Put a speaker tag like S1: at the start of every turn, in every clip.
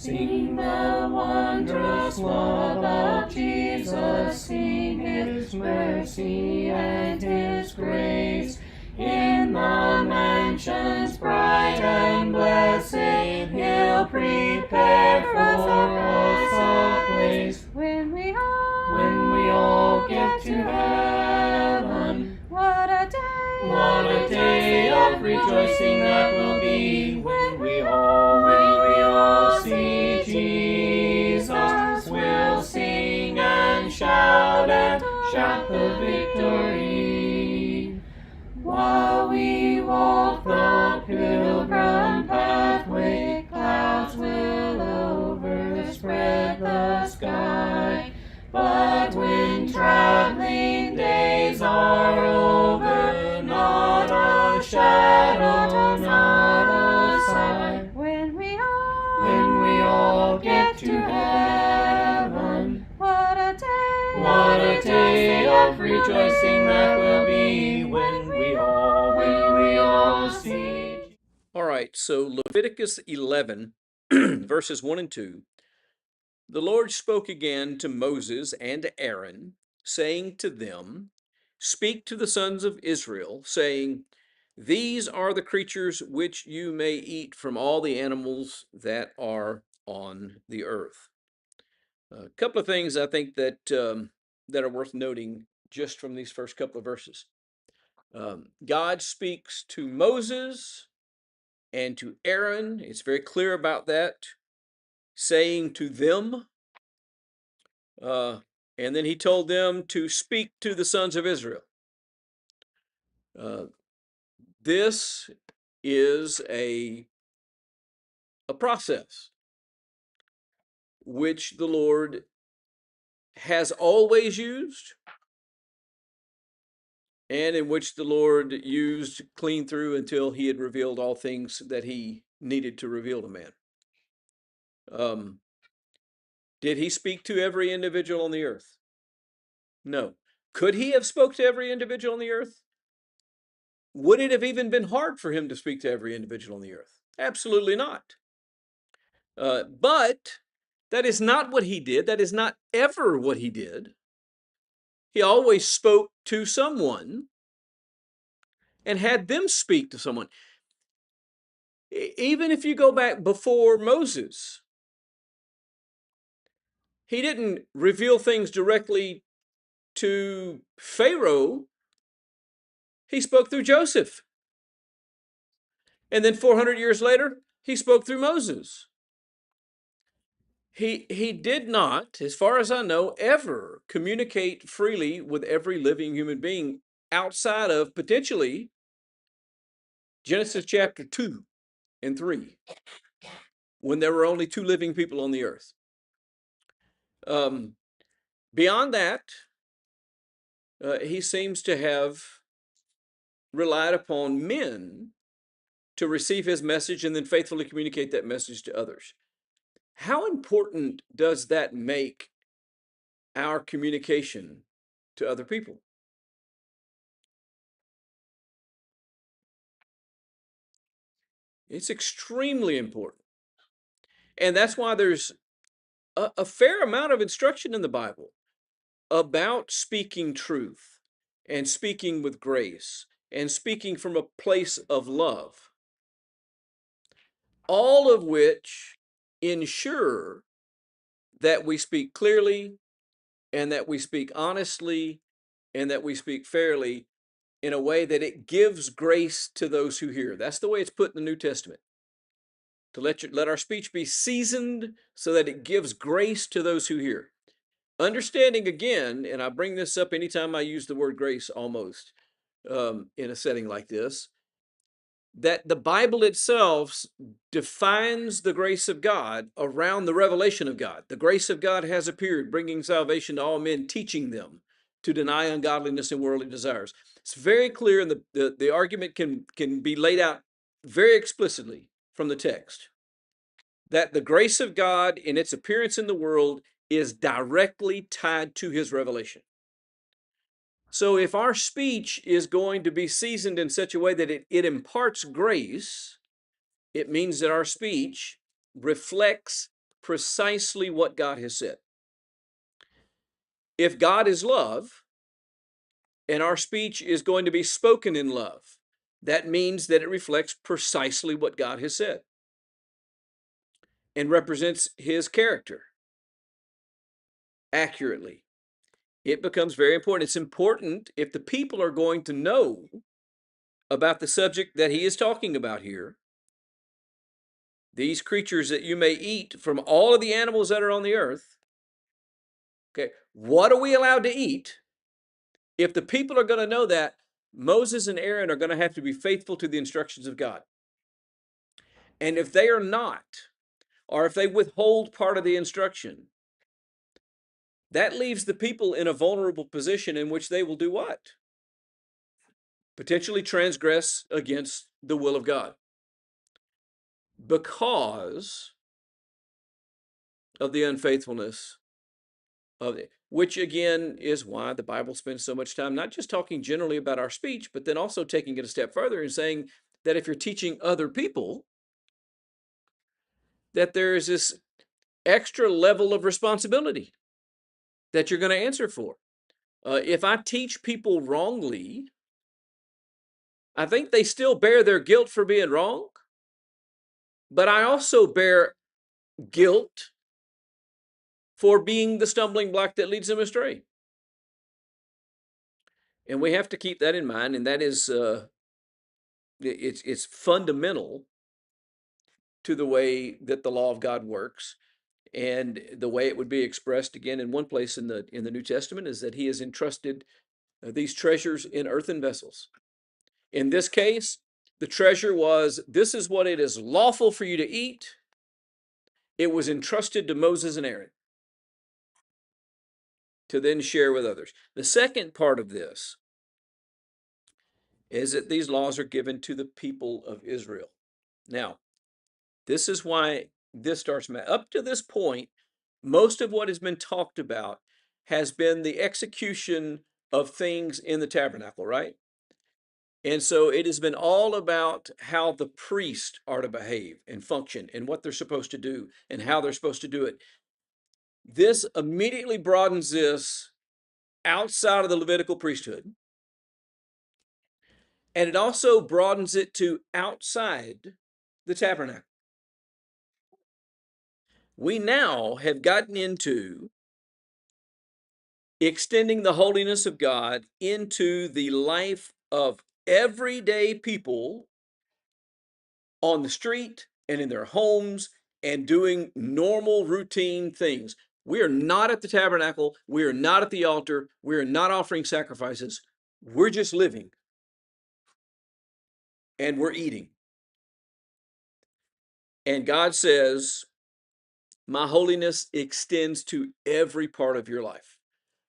S1: Sing the wondrous love of Jesus, sing His mercy and His grace. In the mansions bright and blessed, He'll prepare for us a place.
S2: When we
S1: all get to heaven,
S2: what a
S1: day of rejoicing that will be when we all see Jesus. We'll sing and shout the victory. While we walk the pilgrim pathway, clouds will overspread the sky. But when traveling days are over, not a shadow, not a sigh.
S2: When we
S1: all get to heaven,
S2: what a
S1: day of rejoicing that will be when we all see.
S3: All right, so Leviticus 11, verses 1 and 2. The Lord spoke again to Moses and Aaron, saying to them, Speak to the sons of Israel, saying, These are the creatures which you may eat from all the animals that are on the earth. A couple of things I think that that are worth noting just from these first couple of verses. God speaks to Moses and to Aaron. It's very clear about that, saying to them, and then he told them to speak to the sons of Israel. This is a process which the Lord has always used, and in which the Lord used clean through until he had revealed all things that he needed to reveal to man. Did he speak to every individual on the earth? No. Could he have spoke to every individual on the earth? Would it have even been hard for him to speak to every individual on the earth? Absolutely not. But that is not what he did. That is not ever what he did. He always spoke to someone and had them speak to someone. Even if you go back before Moses, he didn't reveal things directly to Pharaoh. He spoke through Joseph. And then 400 years later, he spoke through Moses. He did not, as far as I know, ever communicate freely with every living human being outside of potentially Genesis chapter 2 and 3, when there were only two living people on the earth. Beyond that, he seems to have relied upon men to receive his message and then faithfully communicate that message to others. How important does that make our communication to other people? It's extremely important. And that's why there's a fair amount of instruction in the Bible about speaking truth and speaking with grace and speaking from a place of love, all of which ensure that we speak clearly and that we speak honestly and that we speak fairly in a way that it gives grace to those who hear. That's the way it's put in the New Testament. To let our speech be seasoned so that it gives grace to those who hear. Understanding again, and I bring this up anytime I use the word grace almost in a setting like this, that the Bible itself defines the grace of God around the revelation of God. The grace of God has appeared, bringing salvation to all men, teaching them to deny ungodliness and worldly desires. It's very clear, and the argument can be laid out very explicitly from the text, that the grace of God in its appearance in the world is directly tied to his revelation. So if our speech is going to be seasoned in such a way that it imparts grace, it means that our speech reflects precisely what God has said. If God is love, and our speech is going to be spoken in love, that means that it reflects precisely what God has said and represents his character accurately. It becomes very important. It's important if the people are going to know about the subject that he is talking about here. These creatures that you may eat from all of the animals that are on the earth. Okay, what are we allowed to eat? If the people are going to know that, Moses and Aaron are going to have to be faithful to the instructions of God. And if they are not, or if they withhold part of the instruction, that leaves the people in a vulnerable position in which they will do what? Potentially transgress against the will of God because of the unfaithfulness of it, which again is why the Bible spends so much time not just talking generally about our speech, but then also taking it a step further and saying that if you're teaching other people, that there is this extra level of responsibility that you're going to answer for. If I teach people wrongly, I think they still bear their guilt for being wrong, but I also bear guilt for being the stumbling block that leads them astray. And we have to keep that in mind, and that is it's fundamental to the way that the law of God works. And the way it would be expressed again in one place in the New Testament is that he has entrusted these treasures in earthen vessels. In this case, the treasure was, this is what it is lawful for you to eat. It was entrusted to Moses and Aaron to then share with others. The second part of this is that these laws are given to the people of Israel. Now, this is why this starts. Up to this point, most of what has been talked about has been the execution of things in the tabernacle, right? And so it has been all about how the priests are to behave and function and what they're supposed to do and how they're supposed to do it. This immediately broadens this outside of the Levitical priesthood. And it also broadens it to outside the tabernacle. We now have gotten into extending the holiness of God into the life of everyday people on the street and in their homes and doing normal routine things. We are not at the tabernacle. We are not at the altar. We are not offering sacrifices. We're just living and we're eating. And God says, my holiness extends to every part of your life.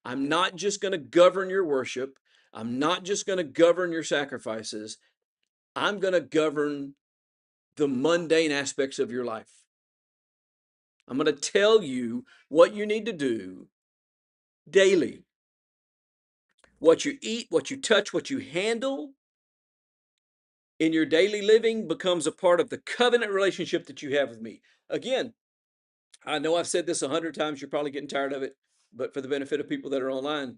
S3: I'm not just going to govern your worship. I'm not just going to govern your sacrifices. I'm going to govern the mundane aspects of your life. I'm going to tell you what you need to do daily. What you eat, what you touch, what you handle in your daily living becomes a part of the covenant relationship that you have with me. Again, I know I've said this 100 times. You're probably getting tired of it, but for the benefit of people that are online,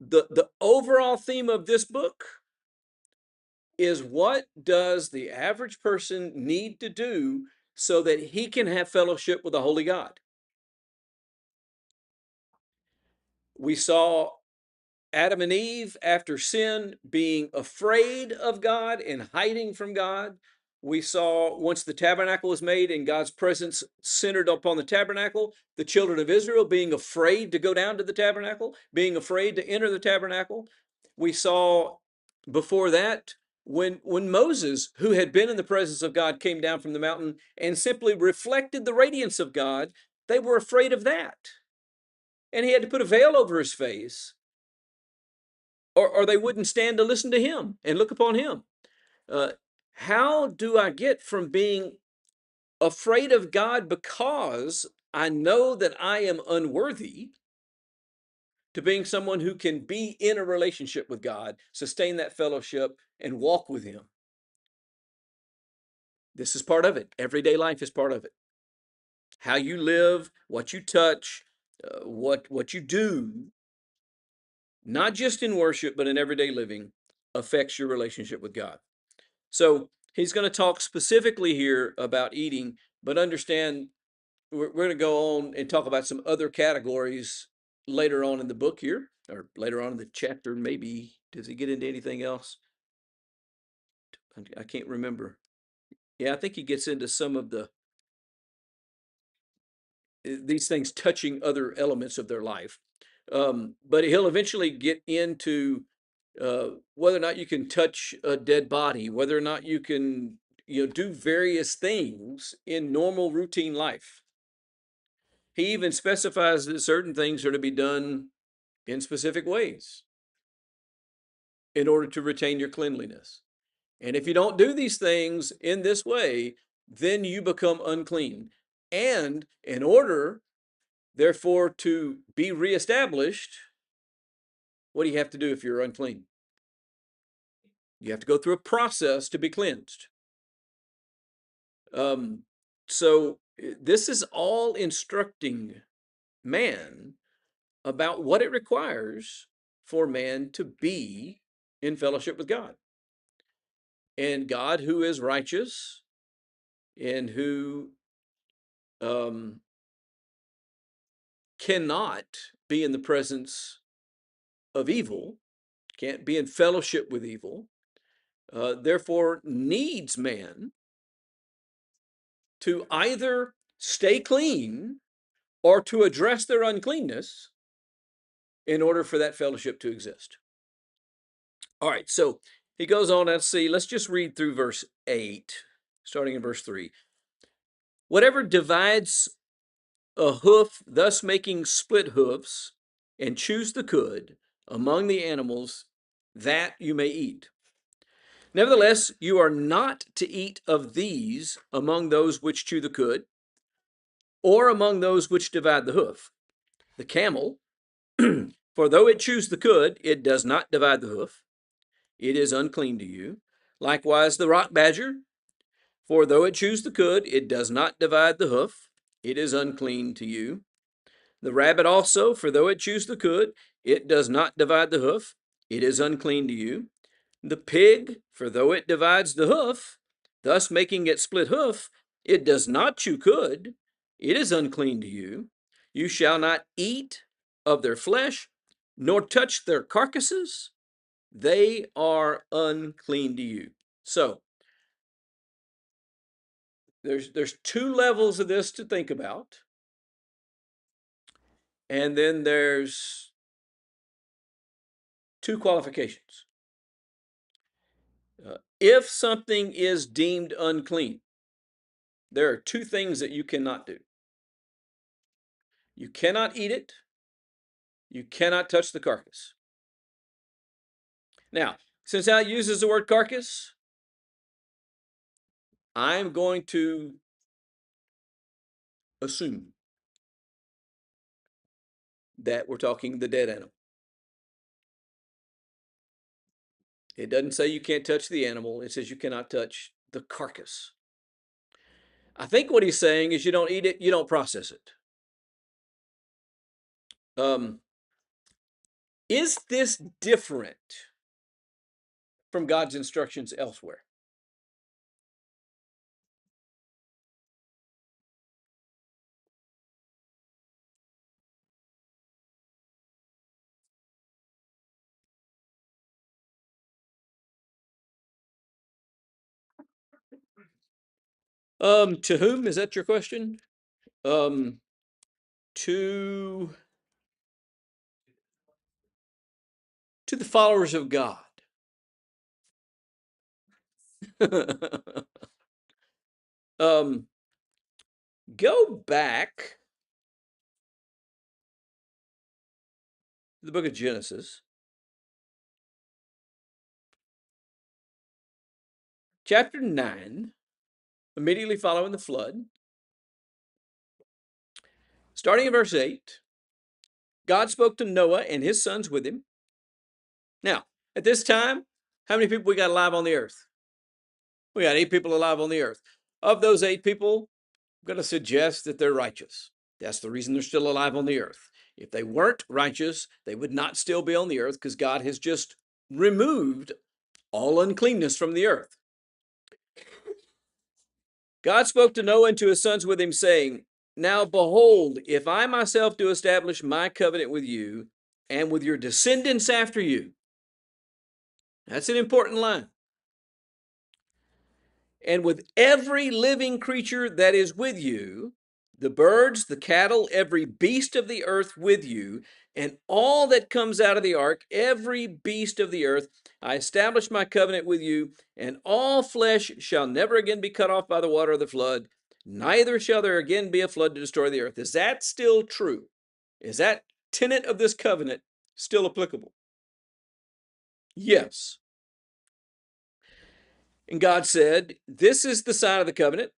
S3: the overall theme of this book is, what does the average person need to do so that he can have fellowship with the Holy God? We saw Adam and Eve, after sin, being afraid of God and hiding from God. We saw, once the tabernacle was made and God's presence centered upon the tabernacle, the children of Israel being afraid to go down to the tabernacle, being afraid to enter the tabernacle. We saw before that, when Moses, who had been in the presence of God, came down from the mountain and simply reflected the radiance of God, they were afraid of that. And he had to put a veil over his face, or they wouldn't stand to listen to him and look upon him. How do I get from being afraid of God because I know that I am unworthy to being someone who can be in a relationship with God, sustain that fellowship, and walk with him? This is part of it. Everyday life is part of it. how you live, what you touch, what you do, not just in worship, but in everyday living, affects your relationship with God. So he's going to talk specifically here about eating, but understand we're going to go on and talk about some other categories later on in the book here, or later on in the chapter. Maybe does he get into anything else? I can't remember. Yeah, I think he gets into some of these things touching other elements of their life. But he'll eventually get into whether or not you can touch a dead body, whether or not you can, do various things in normal routine life. He even specifies that certain things are to be done in specific ways in order to retain your cleanliness. And if you don't do these things in this way, then you become unclean. And in order, therefore, to be reestablished, what do you have to do if you're unclean? You have to go through a process to be cleansed. So this is all instructing man about what it requires for man to be in fellowship with God. And God, who is righteous and who cannot be in the presence of evil, can't be in fellowship with evil, therefore needs man to either stay clean or to address their uncleanness in order for that fellowship to exist. All right, so he goes on, let's just read through verse 8, starting in verse 3. Whatever divides a hoof, thus making split hoofs, and chews the cud among the animals, that you may eat. Nevertheless, you are not to eat of these among those which chew the cud, or among those which divide the hoof. The camel, for though it chews the cud, it does not divide the hoof. It is unclean to you. Likewise, the rock badger, for though it chews the cud, it does not divide the hoof. It is unclean to you. The rabbit also, for though it chews the cud, it does not divide the hoof. It is unclean to you. The pig, for though it divides the hoof, thus making it split hoof, it does not chew cud. It is unclean to you. You shall not eat of their flesh, nor touch their carcasses. They are unclean to you. So there's two levels of this to think about. And then there's two qualifications. If something is deemed unclean, there are two things that you cannot do. You cannot eat it. You cannot touch the carcass. Now, since I uses the word carcass, I'm going to assume that we're talking the dead animal. It doesn't say you can't touch the animal. It says you cannot touch the carcass. I think what he's saying is you don't eat it, you don't process it. Is this different from God's instructions elsewhere? To whom is that your question? Um, to the followers of God. um, go back to the book of Genesis, chapter 9, immediately following the flood. Starting in verse 8, God spoke to Noah and his sons with him. Now, at this time, how many people we got alive on the earth? We got 8 people alive on the earth. Of those 8 people, going to suggest that they're righteous. That's the reason they're still alive on the earth. If they weren't righteous, they would not still be on the earth, because God has just removed all uncleanness from the earth. God spoke to Noah and to his sons with him, saying, Now behold, if I myself do establish my covenant with you and with your descendants after you. That's an important line. And with every living creature that is with you, the birds, the cattle, every beast of the earth with you, and all that comes out of the ark, every beast of the earth, I establish my covenant with you, and all flesh shall never again be cut off by the water of the flood, neither shall there again be a flood to destroy the earth. Is that still true? Is that tenet of this covenant still applicable? Yes. And God said, This is the sign of the covenant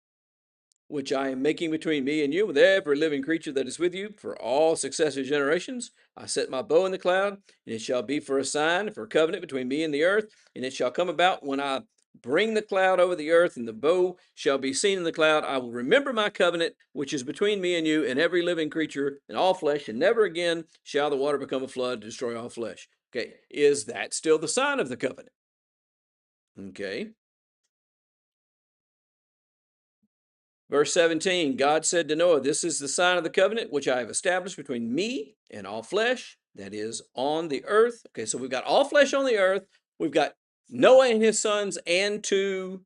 S3: which I am making between me and you, with every living creature that is with you, for all successive generations. I set my bow in the cloud, and it shall be for a sign, for a covenant between me and the earth. And it shall come about when I bring the cloud over the earth, and the bow shall be seen in the cloud. I will remember my covenant, which is between me and you, and every living creature, and all flesh, and never again shall the water become a flood to destroy all flesh. Okay, is that still the sign of the covenant? Okay. Verse 17, God said to Noah, This is the sign of the covenant which I have established between me and all flesh that is on the earth. Okay, so we've got all flesh on the earth. We've got Noah and his sons, and to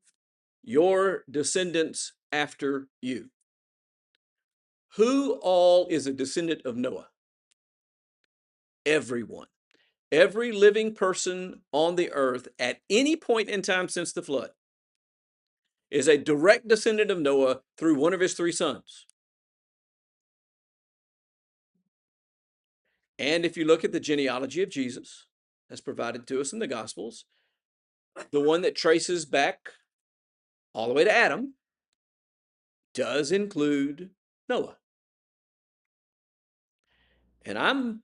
S3: your descendants after you. Who all is a descendant of Noah? Everyone. Every living person on the earth at any point in time since the flood is a direct descendant of Noah through one of his three sons. And if you look at the genealogy of Jesus, as provided to us in the Gospels, the one that traces back all the way to Adam does include Noah. And I'm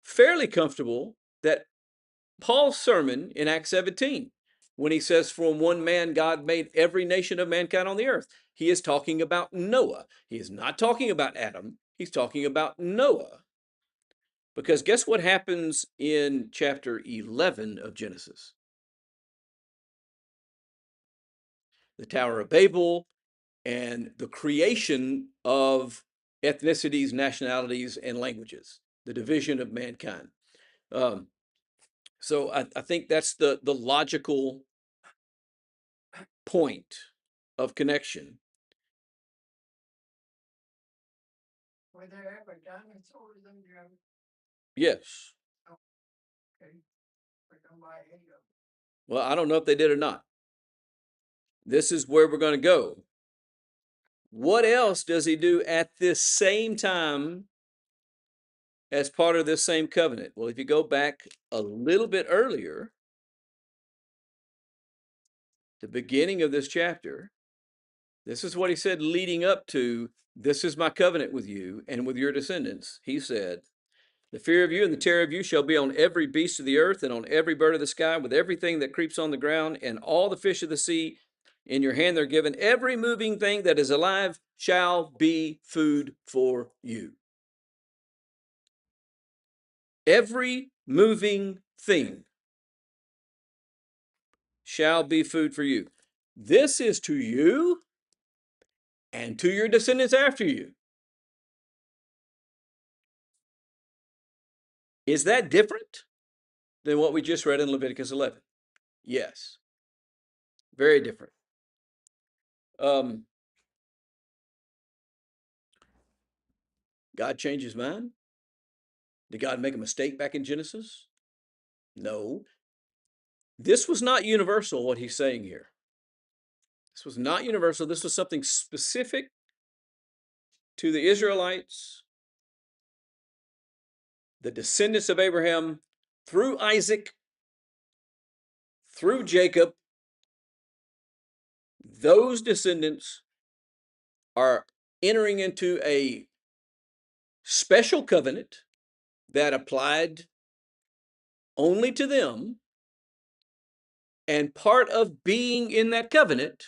S3: fairly comfortable that Paul's sermon in Acts 17, when he says, From one man God made every nation of mankind on the earth, he is talking about Noah. He is not talking about Adam. He's talking about Noah. Because guess what happens in chapter 11 of Genesis? The Tower of Babel and the creation of ethnicities, nationalities, and languages, the division of mankind. So I think that's the logical point of connection.
S2: Were there ever dinosaurs in there?
S3: Yes.
S2: Okay. But nobody ate them.
S3: Well, I don't know if they did or not. This is where we're going to go. What else does he do at this same time as part of this same covenant? Well, if you go back a little bit earlier, the beginning of this chapter, this is what he said leading up to, This is my covenant with you and with your descendants. He said, The fear of you and the terror of you shall be on every beast of the earth and on every bird of the sky, with everything that creeps on the ground, and all the fish of the sea. In your hand they're given. Every moving thing that is alive shall be food for you. Every moving thing shall be food for you. This is to you and to your descendants after you. Is that different than what we just read in Leviticus 11? Yes. Very different. God changed his mind? Did God make a mistake back in Genesis? No. This was not universal, what he's saying here. This was not universal. This was something specific to the Israelites, the descendants of Abraham, through Isaac, through Jacob. Those descendants are entering into a special covenant that applied only to them. And part of being in that covenant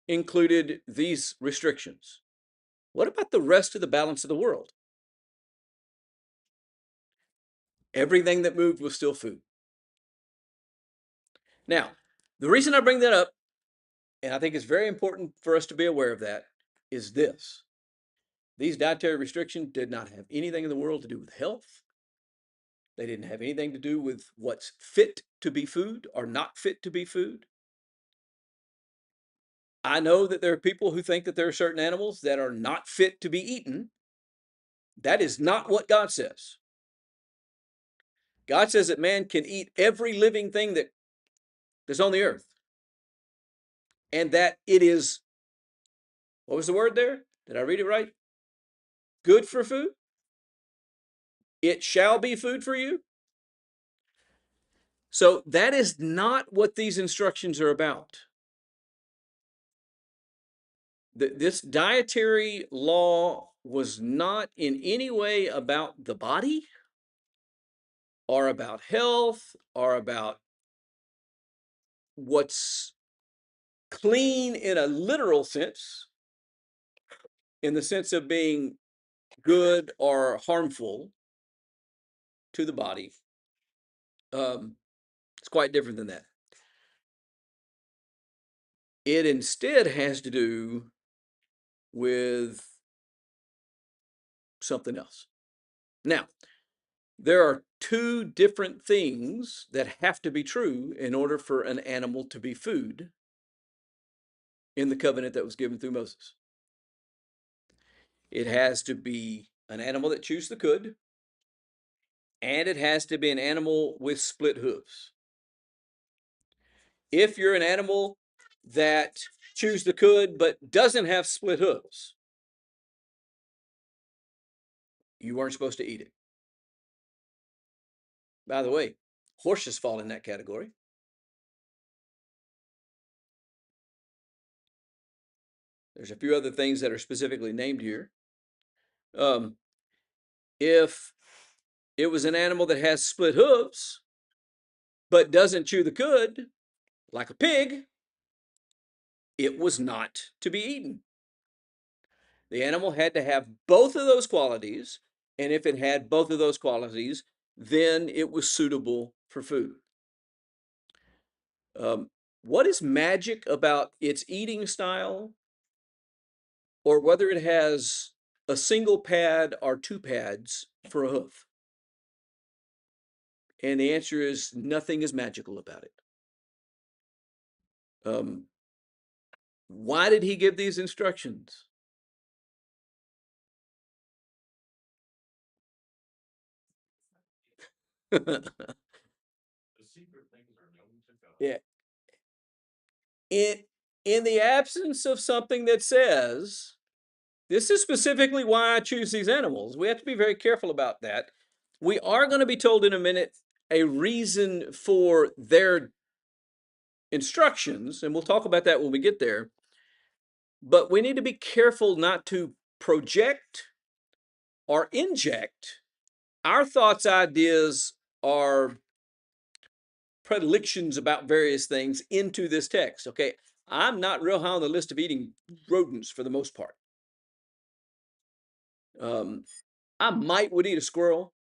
S3: included these restrictions. What about the rest of the balance of the world? Everything that moved was still food. Now, the reason I bring that up, and I think it's very important for us to be aware of that, is this. These dietary restrictions did not have anything in the world to do with health. They didn't have anything to do with what's fit to be food or not fit to be food. I know that there are people who think that there are certain animals that are not fit to be eaten. That is not what God says. God says that man can eat every living thing that's on the earth. And that it is, what was the word there? Did I read it right? Good for food? It shall be food for you? So that is not what these instructions are about. This dietary law was not in any way about the body or about health or about what's clean in a literal sense, in the sense of being good or harmful to the body. It's quite different than that. It instead has to do with something else. Now, there are two different things that have to be true in order for an animal to be food in the covenant that was given through Moses. It has to be an animal that chews the cud, and it has to be an animal with split hooves. If you're an animal that chews the cud but doesn't have split hooves, you weren't supposed to eat it. By the way, horses fall in that category. There's a few other things that are specifically named here. If it was an animal that has split hooves but doesn't chew the cud, like a pig, it was not to be eaten. The animal had to have both of those qualities, and if it had both of those qualities, then it was suitable for food. What is magic about its eating style, or whether it has a single pad or two pads for a hoof? And the answer is nothing is magical about it. Why did he give these instructions? Yeah. In the absence of something that says, this is specifically why I choose these animals, we have to be very careful about that. We are going to be told in a minute a reason for their instructions, and we'll talk about that when we get there. But we need to be careful not to project or inject our thoughts, ideas, or predilections about various things into this text. Okay, I'm not real high on the list of eating rodents for the most part. I would eat a squirrel.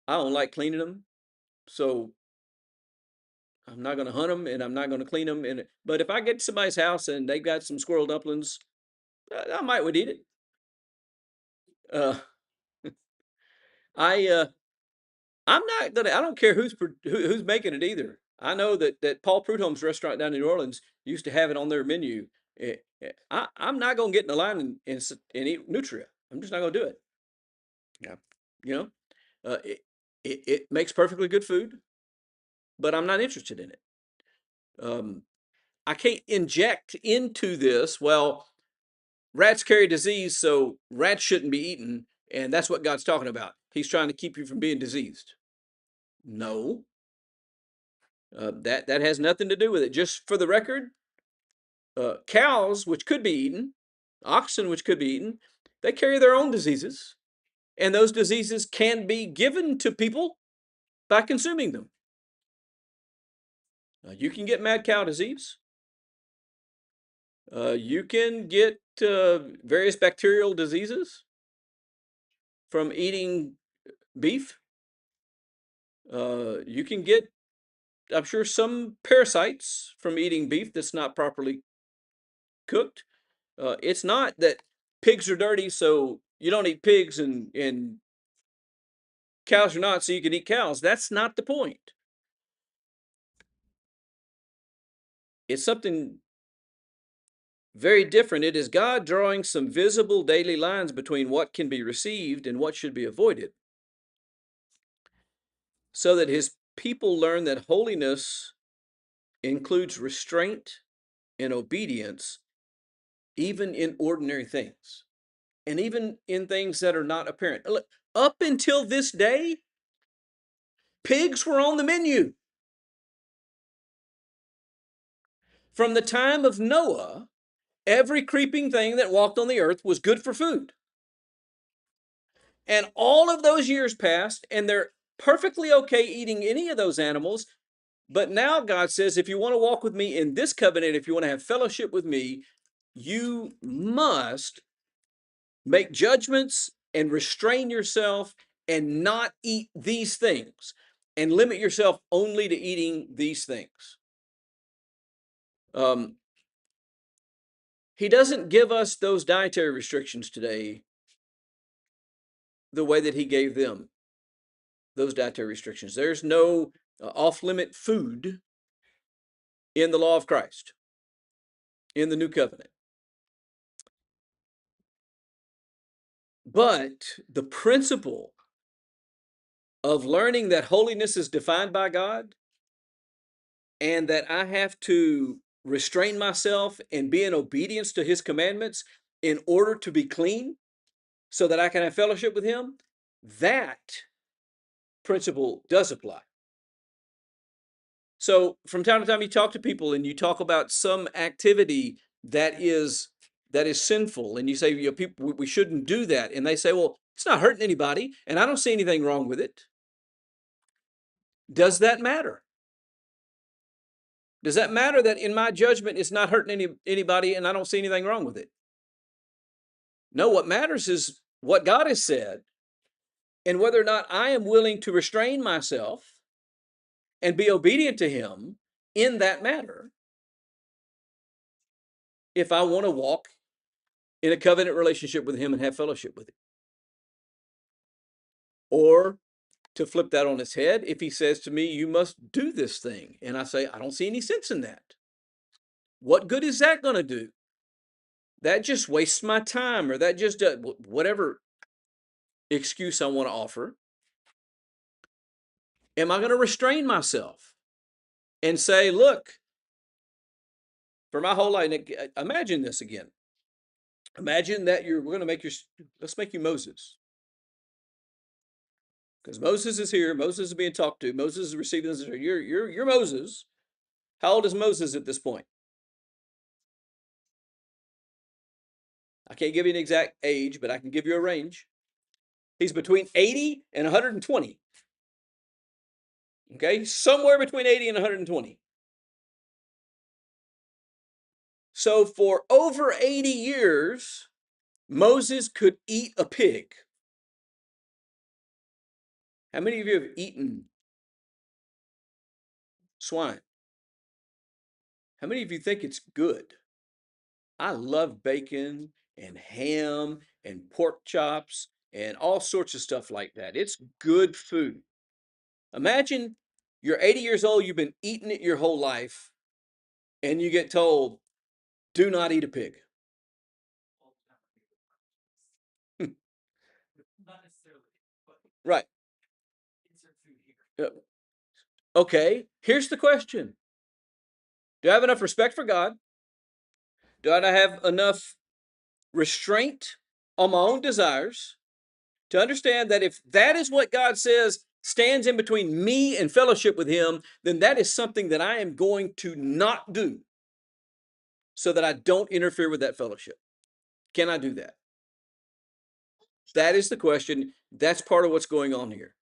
S3: I don't like cleaning them, so I'm not going to hunt them and I'm not going to clean them. But if I get to somebody's house and they got some squirrel dumplings, I would eat it. Uh, I I'm not gonna. I don't care who's making it either. I know that Paul Prudhomme's restaurant down in New Orleans used to have it on their menu. I'm not gonna get in the line and eat nutria. I'm just not gonna do it. Yeah, you know, it makes perfectly good food, but I'm not interested in it. I can't inject into this. Well, rats carry disease, so rats shouldn't be eaten, and that's what God's talking about. He's trying to keep you from being diseased. No, that has nothing to do with it. Just for the record, cows, which could be eaten, oxen, which could be eaten, they carry their own diseases, and those diseases can be given to people by consuming them. You can get mad cow disease. You can get various bacterial diseases from eating beef. You can get, I'm sure, some parasites from eating beef that's not properly cooked. It's not that pigs are dirty, so you don't eat pigs, and cows are not, so you can eat cows. That's not the point. It's something very different. It is God drawing some visible daily lines between what can be received and what should be avoided, so that his people learn that holiness includes restraint and obedience, even in ordinary things, and even in things that are not apparent. Look, up until this day, pigs were on the menu. From the time of Noah, every creeping thing that walked on the earth was good for food. And all of those years passed, and they're perfectly okay eating any of those animals. But now God says, if you want to walk with me in this covenant, if you want to have fellowship with me, you must make judgments and restrain yourself and not eat these things and limit yourself only to eating these things. Um, he doesn't give us those dietary restrictions today the way that he gave them those dietary restrictions. There's no off-limit food in the law of Christ, in the new covenant. But the principle of learning that holiness is defined by God and that I have to restrain myself and be in obedience to his commandments in order to be clean so that I can have fellowship with him, that principle does apply. So from time to time, you talk to people and you talk about some activity that is sinful, and you say, you know, people, we shouldn't do that, and they say, well, it's not hurting anybody, and I don't see anything wrong with it. Does that matter? Does that matter that in my judgment it's not hurting anybody and I don't see anything wrong with it? No, what matters is what God has said and whether or not I am willing to restrain myself and be obedient to him in that matter if I want to walk in a covenant relationship with him and have fellowship with him. Or to flip that on its head, if he says to me, you must do this thing, and I say, I don't see any sense in that. What good is that going to do? That just wastes my time, or that just whatever excuse I want to offer. Am I going to restrain myself and say, look, for my whole life, imagine this again. Imagine that we're going to let's make you Moses. Because Moses is here, Moses is being talked to, Moses is receiving this. You're Moses. How old is Moses at this point? I can't give you an exact age, but I can give you a range. He's between 80 and 120. Okay, somewhere between 80 and 120. So for over 80 years, Moses could eat a pig. How many of you have eaten swine? How many of you think it's good? I love bacon and ham and pork chops and all sorts of stuff like that. It's good food. Imagine you're 80 years old, you've been eating it your whole life, and you get told, do not eat a pig. Right. Okay, here's the question. Do I have enough respect for God? Do I have enough restraint on my own desires to understand that if that is what God says stands in between me and fellowship with him, then that is something that I am going to not do so that I don't interfere with that fellowship? Can I do that? That is the question. That's part of what's going on here.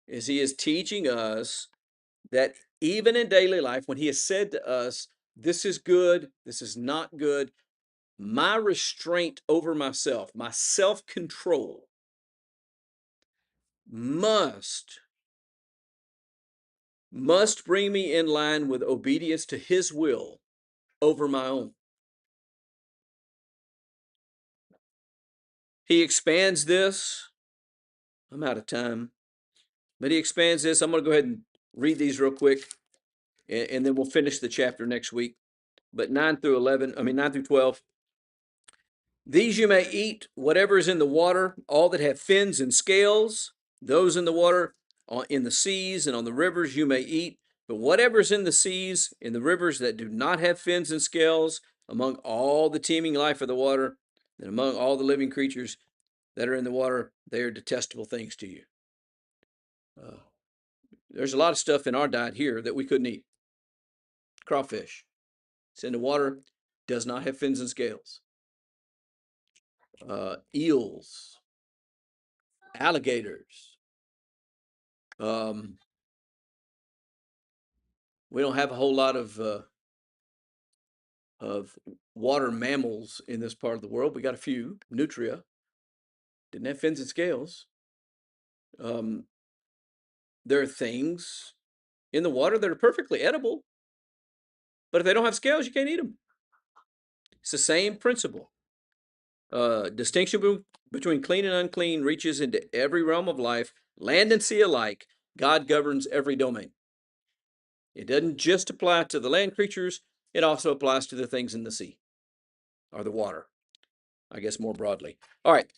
S3: Is he is teaching us that even in daily life, when he has said to us, this is good, this is not good. My restraint over myself, my self-control must bring me in line with obedience to his will over my own. He expands this. I'm out of time, but he expands this. I'm going to go ahead and read these real quick, and then we'll finish the chapter next week. But 9 through 12. These you may eat, whatever is in the water, all that have fins and scales, those in the water, in the seas and on the rivers you may eat. But whatever is in the seas, in the rivers that do not have fins and scales, among all the teeming life of the water, and among all the living creatures that are in the water, they are detestable things to you. There's a lot of stuff in our diet here that we couldn't eat. Crawfish. It's in the water, does not have fins and scales. Eels, alligators. We don't have a whole lot of water mammals in this part of the world. We got a few. Nutria didn't have fins and scales. There are things in the water that are perfectly edible, but if they don't have scales, you can't eat them. It's the same principle. Distinction between clean and unclean reaches into every realm of life, land and sea alike. God governs every domain. It doesn't just apply to the land creatures, it also applies to the things in the sea, or the water, I guess more broadly. All right,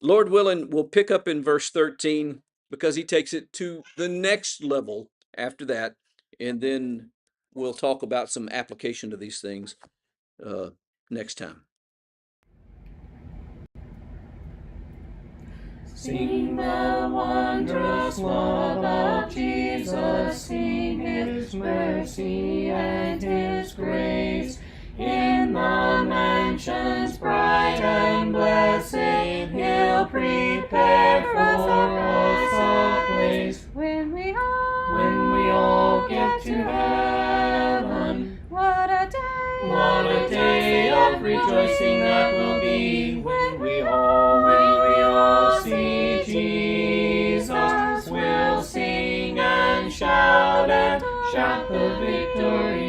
S3: Lord willing, we'll pick up in verse 13 because he takes it to the next level after that, and then we'll talk about some application of these things next time.
S1: Sing the wondrous love of Jesus, sing his mercy and his grace. In the mansions bright and blessed, he'll prepare for us a place.
S4: When we
S1: all get to heaven,
S4: what a
S1: day of rejoicing that will be when we all see Jesus. We'll sing and shout the victory